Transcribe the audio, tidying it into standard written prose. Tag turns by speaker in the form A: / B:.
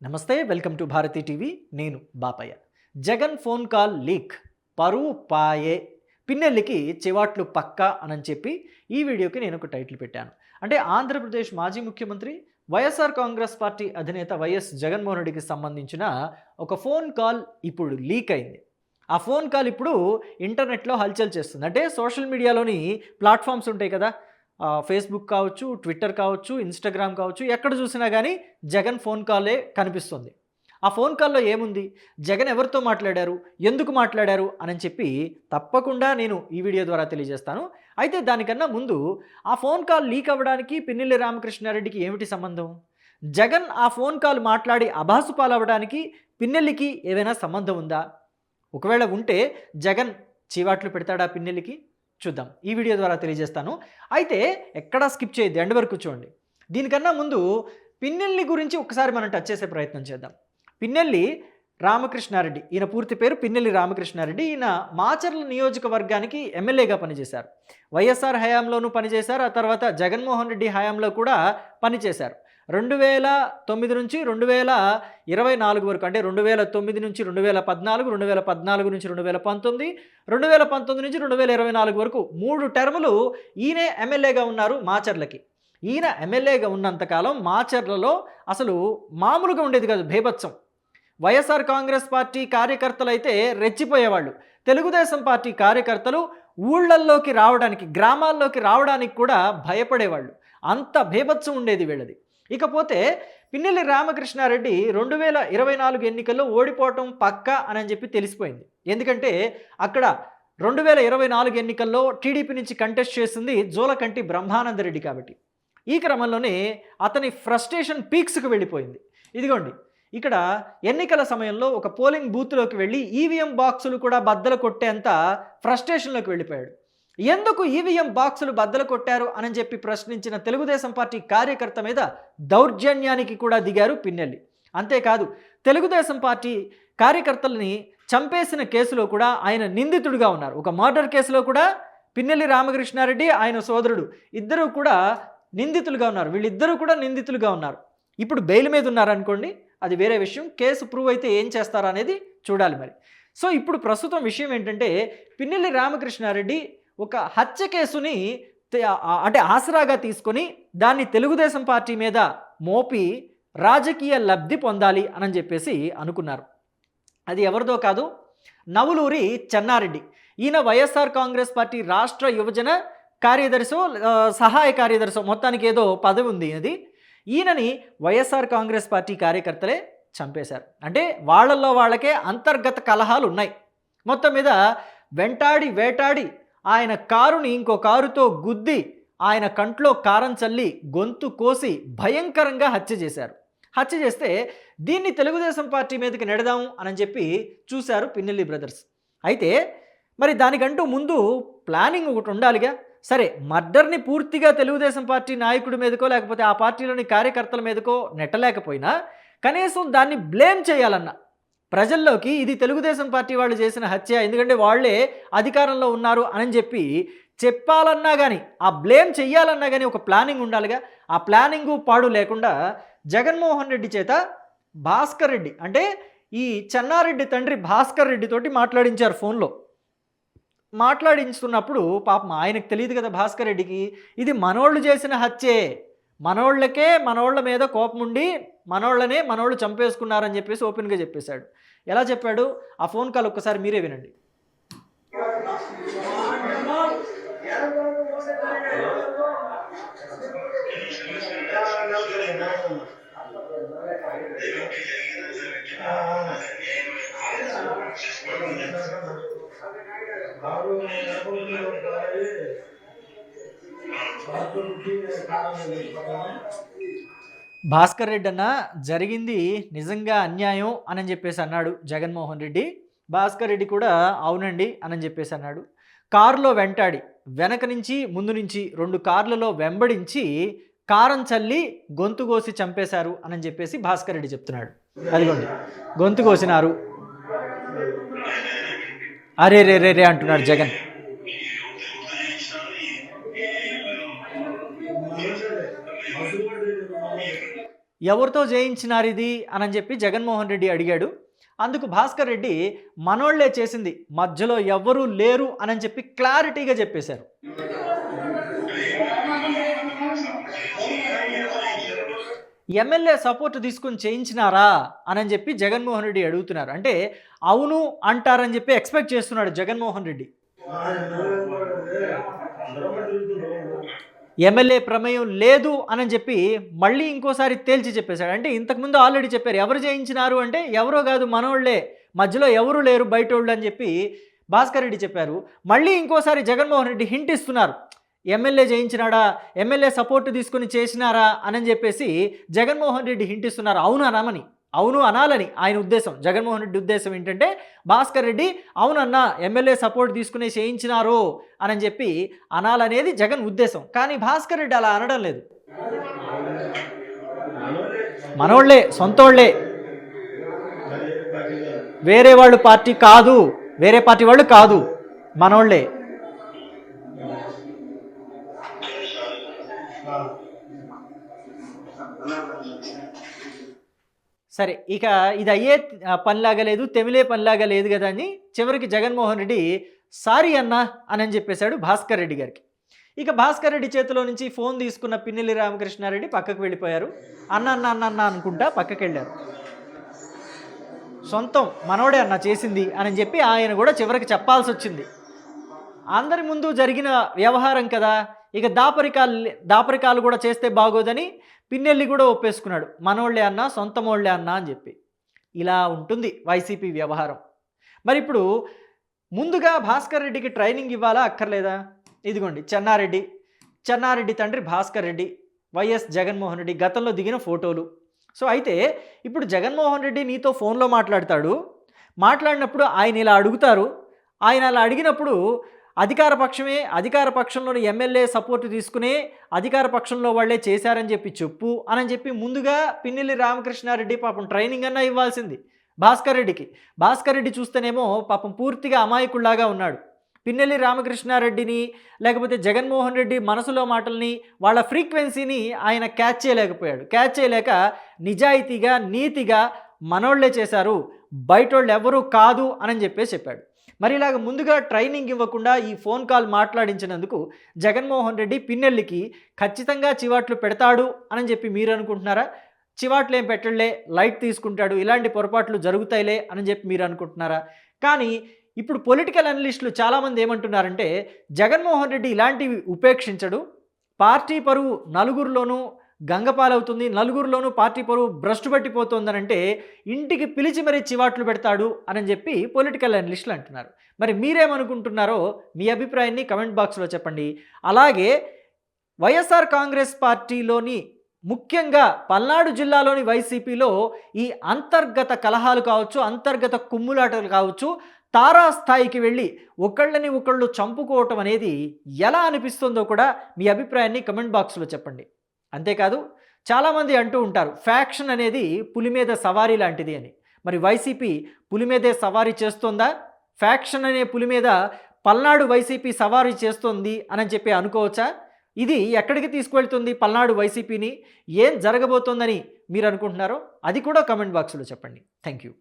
A: నమస్తే, welcome to Bharathi TV. నేను Bapayya. Jagan phone call leak, పరువు పాయే, పిన్నెల్లికి చివాట్లు పక్కా అని చెప్పి ఈ వీడియోకి నేను ఒక టైటిల్ పెట్టాను. అంటే ఆంధ్రప్రదేశ్ మాజీ ముఖ్యమంత్రి వైఎస్ఆర్ కాంగ్రెస్ పార్టీ అధినేత వైఎస్ జగన్మోహన్ రెడ్డికి సంబంధించిన ఒక ఫోన్ కాల్ ఇప్పుడు లీక్ అయింది. ఆ ఫోన్ కాల్ ఇప్పుడు ఇంటర్నెట్లో హల్చల్ చేస్తుంది. అంటే సోషల్ మీడియాలోని ప్లాట్ఫామ్స్ ఉంటాయి కదా, ఫేస్బుక్ కావచ్చు, ట్విట్టర్ కావచ్చు, ఇన్స్టాగ్రామ్ కావచ్చు, ఎక్కడ చూసినా కానీ జగన్ ఫోన్ కాలే కనిపిస్తుంది. ఆ ఫోన్ కాల్లో ఏముంది, జగన్ ఎవరితో మాట్లాడారు, ఎందుకు మాట్లాడారు అని చెప్పి తప్పకుండా నేను ఈ వీడియో ద్వారా తెలియజేస్తాను. అయితే దానికన్నా ముందు ఆ ఫోన్ కాల్ లీక్ అవ్వడానికి పిన్నెల్లి రామకృష్ణారెడ్డికి ఏమిటి సంబంధం? జగన్ ఆ ఫోన్ కాల్ మాట్లాడి అభాసు పాలవ్వడానికి పిన్నెల్లికి ఏదైనా సంబంధం ఉందా? ఒకవేళ ఉంటే జగన్ చీవాట్లు పెడతాడా పిన్నెల్లికి? చూద్దాం, ఈ వీడియో ద్వారా తెలియజేస్తాను. అయితే ఎక్కడా స్కిప్ చేయొద్దు, ఎండ్ వరకు చూడండి. దీనికన్నా ముందు పిన్నెల్లి గురించి ఒకసారి మనం టచ్ చేసే ప్రయత్నం చేద్దాం. పిన్నెల్లి రామకృష్ణారెడ్డి, ఈయన పూర్తి పేరు పిన్నెల్లి రామకృష్ణారెడ్డి. ఈయన మాచర్ల నియోజకవర్గానికి ఎమ్మెల్యేగా పనిచేశారు. వైఎస్ఆర్ హయాంలోనూ పనిచేశారు, ఆ తర్వాత జగన్మోహన్ రెడ్డి హయాంలో కూడా పనిచేశారు. 2009 నుంచి 2024 వరకు, అంటే 2009 నుంచి 2014, 2014 నుంచి 2019, 2019 నుంచి 2024 వరకు 3 టర్ములు ఈయనే ఎమ్మెల్యేగా ఉన్నారు మాచర్లకి. ఈయన ఎమ్మెల్యేగా ఉన్నంతకాలం మాచర్లలో అసలు మామూలుగా ఉండేది కాదు, భీభత్సం. వైఎస్ఆర్ కాంగ్రెస్ పార్టీ కార్యకర్తలు అయితే రెచ్చిపోయేవాళ్ళు. తెలుగుదేశం పార్టీ కార్యకర్తలు ఊళ్ళల్లోకి రావడానికి, గ్రామాల్లోకి రావడానికి కూడా భయపడేవాళ్ళు. అంత భీభత్సం ఉండేది వీళ్ళది. ఇకపోతే పిన్నెల్లి రామకృష్ణారెడ్డి 2024 ఎన్నికల్లో ఓడిపోవటం పక్కా అని చెప్పి తెలిసిపోయింది. ఎందుకంటే అక్కడ 2024 ఎన్నికల్లో టీడీపీ నుంచి కంటెస్ట్ చేసింది జోలకంటి బ్రహ్మానందరెడ్డి కాబట్టి. ఈ క్రమంలోనే అతని ఫ్రస్ట్రేషన్ పీక్స్కి వెళ్ళిపోయింది. ఇదిగోండి, ఇక్కడ ఎన్నికల సమయంలో ఒక పోలింగ్ బూత్లోకి వెళ్ళి ఈవీఎం బాక్సులు కూడా బద్దలు కొట్టేంత ఫ్రస్ట్రేషన్లోకి వెళ్ళిపోయాడు. ఎందుకు ఈవీఎం బాక్సులు బద్దలు కొట్టారు అని చెప్పి ప్రశ్నించిన తెలుగుదేశం పార్టీ కార్యకర్త మీద దౌర్జన్యానికి కూడా దిగారు పిన్నెల్లి. అంతేకాదు, తెలుగుదేశం పార్టీ కార్యకర్తల్ని చంపేసిన కేసులో కూడా ఆయన నిందితుడిగా ఉన్నారు. ఒక మర్డర్ కేసులో కూడా పిన్నెల్లి రామకృష్ణారెడ్డి, ఆయన సోదరుడు ఇద్దరు కూడా నిందితులుగా ఉన్నారు. వీళ్ళిద్దరూ కూడా నిందితులుగా ఉన్నారు. ఇప్పుడు బెయిల్ మీద ఉన్నారనుకోండి, అది వేరే విషయం. కేసు ప్రూవ్ అయితే ఏం చేస్తారా అనేది చూడాలి మరి. సో ఇప్పుడు ప్రస్తుతం విషయం ఏంటంటే, పిన్నెల్లి రామకృష్ణారెడ్డి ఒక హత్య కేసుని అంటే ఆసరాగా తీసుకొని దాన్ని తెలుగుదేశం పార్టీ మీద మోపి రాజకీయ లబ్ధి పొందాలి అని చెప్పేసి అనుకున్నారు. అది ఎవరిదో కాదు, నవులూరి చెన్నారెడ్డి. ఈయన వైఎస్ఆర్ కాంగ్రెస్ పార్టీ రాష్ట్ర యువజన కార్యదర్శో సహాయ కార్యదర్శో, మొత్తానికి ఏదో పదవి ఉంది అది. ఈయనని వైఎస్ఆర్ కాంగ్రెస్ పార్టీ కార్యకర్తలే చంపేశారు. అంటే వాళ్ళల్లో వాళ్ళకే అంతర్గత కలహాలు ఉన్నాయి. మొత్తం మీద వెంటాడి వేటాడి ఆయన కారుని ఇంకో కారుతో గుద్ది ఆయన కంట్లో కారం చల్లి గొంతు కోసి భయంకరంగా హత్య చేశారు. హత్య చేస్తే దీన్ని తెలుగుదేశం పార్టీ మీదకి నెడదాం అని చెప్పి చూశారు పిన్నెల్లి బ్రదర్స్. అయితే మరి దానికంటూ ముందు ప్లానింగ్ ఒకటి ఉండాలిగా. సరే, మర్డర్ని పూర్తిగా తెలుగుదేశం పార్టీ నాయకుడి మీదకో లేకపోతే ఆ పార్టీలోని కార్యకర్తల మీదకో నెట్టలేకపోయినా కనీసం దాన్ని బ్లేమ్ చేయాలన్నా ప్రజల్లోకి, ఇది తెలుగుదేశం పార్టీ వాళ్ళు చేసిన హత్య, ఎందుకంటే వాళ్ళే అధికారంలో ఉన్నారు అని చెప్పి చెప్పాలన్నా కానీ, ఆ బ్లేమ్ చెయ్యాలన్నా కానీ ఒక ప్లానింగ్ ఉండాలిగా. ఆ ప్లానింగు పాడు లేకుండా జగన్మోహన్ రెడ్డి చేత భాస్కర్ రెడ్డి, అంటే ఈ చెన్నారెడ్డి తండ్రి భాస్కర్ రెడ్డి తోటి మాట్లాడించారు ఫోన్లో. మాట్లాడించుతున్నప్పుడు పాపం ఆయనకు తెలియదు కదా భాస్కర్ రెడ్డికి, ఇది మనోళ్ళు చేసిన హత్యే, మనోళ్ళ మీద కోపం ఉండి మనోళ్ళు చంపేసుకున్నారని చెప్పేసి ఓపెన్గా చెప్పేశాడు. ఎలా చెప్పాడు ఆ ఫోన్ కాల్ ఒక్కసారి మీరే వినండి. భాస్కర్ రెడ్డి అన్న, జరిగింది నిజంగా అన్యాయం అని చెప్పేసి అన్నాడు జగన్మోహన్ రెడ్డి. భాస్కర్ రెడ్డి కూడా అవునండి అని చెప్పేసి అన్నాడు. కారులో వెంటాడి వెనక నుంచి ముందు నుంచి 2 కార్లలో వెంబడించి కారం చల్లి గొంతు కోసి చంపేశారు అని చెప్పేసి భాస్కర్ రెడ్డి చెప్తున్నాడు. అదిగోండి, గొంతు కోసినారు, అరే రే రే రే అంటున్నాడు జగన్. ఎవరితో చేయించినారు ఇది అని చెప్పి జగన్మోహన్ రెడ్డి అడిగాడు. అందుకు భాస్కర్ రెడ్డి మనోళ్లే చేసింది, మధ్యలో ఎవ్వరూ లేరు అని చెప్పి క్లారిటీగా చెప్పేశారు. ఎమ్మెల్యే సపోర్ట్ తీసుకుని చేయించినారా అని చెప్పి జగన్మోహన్ రెడ్డి అడుగుతున్నారు. అంటే అవును అంటారని చెప్పి ఎక్స్పెక్ట్ చేస్తున్నాడు జగన్మోహన్ రెడ్డి. ఎమ్మెల్యే ప్రమేయం లేదు అని చెప్పి మళ్ళీ ఇంకోసారి తేల్చి చెప్పేశాడు. అంటే ఇంతకుముందు ఆల్రెడీ చెప్పారు, ఎవరు చేయించినారు అంటే ఎవరో కాదు మనోళ్లే, మధ్యలో ఎవరు లేరు బయటోళ్ళు అని చెప్పి భాస్కర్ రెడ్డి చెప్పారు. మళ్ళీ ఇంకోసారి జగన్మోహన్ రెడ్డి హింట్ ఇస్తున్నారు, ఎమ్మెల్యే చేయించినాడా, ఎమ్మెల్యే సపోర్ట్ తీసుకుని చేసినారా అని చెప్పేసి జగన్మోహన్ రెడ్డి హింట్ ఇస్తున్నారు. అవును అనమని, అవును అనాలని ఆయన ఉద్దేశం. జగన్మోహన్ రెడ్డి ఉద్దేశం ఏంటంటే భాస్కర్ రెడ్డి అవునన్నా ఎమ్మెల్యే సపోర్ట్ తీసుకుని చేయించినారు అని చెప్పి అనాలనేది జగన్ ఉద్దేశం. కానీ భాస్కర్ రెడ్డి అలా అనడం లేదు. మనోళ్లే, సొంతోళ్లే, వేరే వాళ్ళు పార్టీ కాదు, వేరే పార్టీ వాళ్ళు కాదు, మనోళ్లే. సరే, ఇక ఇది అయ్యే పనిలాగా లేదు, తెమిలే పనిలాగా లేదు కదా అని చివరికి జగన్మోహన్ రెడ్డి సారీ అన్నా అని చెప్పేశాడు భాస్కర్ రెడ్డి గారికి. ఇక భాస్కర్ రెడ్డి చేతిలో నుంచి ఫోన్ తీసుకున్న పిన్నెల్లి రామకృష్ణారెడ్డి పక్కకు వెళ్ళిపోయారు. అన్న అన్న అన్న అన్న అనుకుంటా పక్కకి వెళ్ళారు. సొంతం మనోడే అన్న చేసింది అని చెప్పి ఆయన కూడా చివరికి చెప్పాల్సి వచ్చింది. అందరి ముందు జరిగిన వ్యవహారం కదా, ఇక దాపరికాలు కూడా చేస్తే బాగోదని పిన్నెల్లి కూడా ఒప్పేసుకున్నాడు, మనోళ్లే అన్న, సొంతమోళ్లే అన్న అని చెప్పి. ఇలా ఉంటుంది వైసీపీ వ్యవహారం. మరి ఇప్పుడు ముందుగా భాస్కర్ రెడ్డికి ట్రైనింగ్ ఇవ్వాలా అక్కర్లేదా? ఇదిగోండి చెన్నారెడ్డి తండ్రి భాస్కర్ రెడ్డి, వైఎస్ జగన్మోహన్ రెడ్డి గతంలో దిగిన ఫోటోలు. సో అయితే ఇప్పుడు జగన్మోహన్ రెడ్డి నీతో ఫోన్లో మాట్లాడినప్పుడు ఆయన ఇలా అడుగుతారు. ఆయన అలా అడిగినప్పుడు అధికార పక్షంలోని ఎమ్మెల్యే సపోర్ట్ తీసుకునే అధికార పక్షంలో వాళ్ళే చేశారని చెప్పి అని చెప్పి ముందుగా పిన్నెల్లి రామకృష్ణారెడ్డి పాపం ట్రైనింగ్ అన్నా ఇవ్వాల్సింది భాస్కర్ రెడ్డికి. భాస్కర్ రెడ్డి చూస్తేనేమో పాపం పూర్తిగా అమాయకుల్లాగా ఉన్నాడు. పిన్నెల్లి రామకృష్ణారెడ్డిని లేకపోతే జగన్మోహన్ రెడ్డి మనసులో మాటల్ని, వాళ్ళ ఫ్రీక్వెన్సీని ఆయన క్యాచ్ చేయలేక నిజాయితీగా నీతిగా మనోళ్లే చేశారు, బయటోళ్ళు ఎవరూ కాదు అని చెప్పాడు. మరి ఇలాగ ముందుగా ట్రైనింగ్ ఇవ్వకుండా ఈ ఫోన్ కాల్ మాట్లాడించినందుకు జగన్మోహన్ రెడ్డి పిన్నెల్లికి ఖచ్చితంగా చివాట్లు పెడతాడు అని చెప్పి మీరు అనుకుంటున్నారా? చివాట్లు ఏం పెట్టలే, లైట్ తీసుకుంటాడు, ఇలాంటి పొరపాట్లు జరుగుతాయిలే అని చెప్పి మీరు అనుకుంటున్నారా? కానీ ఇప్పుడు పొలిటికల్ అనలిస్టులు చాలామంది ఏమంటున్నారంటే జగన్మోహన్ రెడ్డి ఇలాంటివి ఉపేక్షించడు, పార్టీ పరువు నలుగురిలోనూ గంగపాలవుతుంది, నలుగురిలోనూ పార్టీ పరువు భ్రష్టు పట్టిపోతుందనంటే ఇంటికి పిలిచి మరీ చివాట్లు పెడతాడు అని చెప్పి పొలిటికల్ అనలిస్టులు అంటున్నారు. మరి మీరేమనుకుంటున్నారో మీ అభిప్రాయాన్ని కమెంట్ బాక్స్లో చెప్పండి. అలాగే వైఎస్ఆర్ కాంగ్రెస్ పార్టీలోని ముఖ్యంగా పల్నాడు జిల్లాలోని వైసీపీలో ఈ అంతర్గత కలహాలు కావచ్చు, అంతర్గత కుమ్ములాటలు కావచ్చు, తారాస్థాయికి వెళ్ళి ఒకళ్ళు చంపుకోవటం అనేది ఎలా అనిపిస్తుందో కూడా మీ అభిప్రాయాన్ని కమెంట్ బాక్స్లో చెప్పండి. అంతేకాదు చాలామంది అంటూ ఉంటారు ఫ్యాక్షన్ అనేది పులి మీద సవారీ లాంటిది అని. మరి వైసీపీ పులి మీదే సవారీ చేస్తుందా? ఫ్యాక్షన్ అనే పులి మీద పల్నాడు వైసీపీ సవారీ చేస్తుంది అని చెప్పి అనుకోవచ్చా? ఇది ఎక్కడికి తీసుకువెళ్తుంది పల్నాడు వైసీపీని? ఏం జరగబోతోందని మీరు అనుకుంటున్నారో అది కూడా కమెంట్ బాక్స్లో చెప్పండి. Thank you.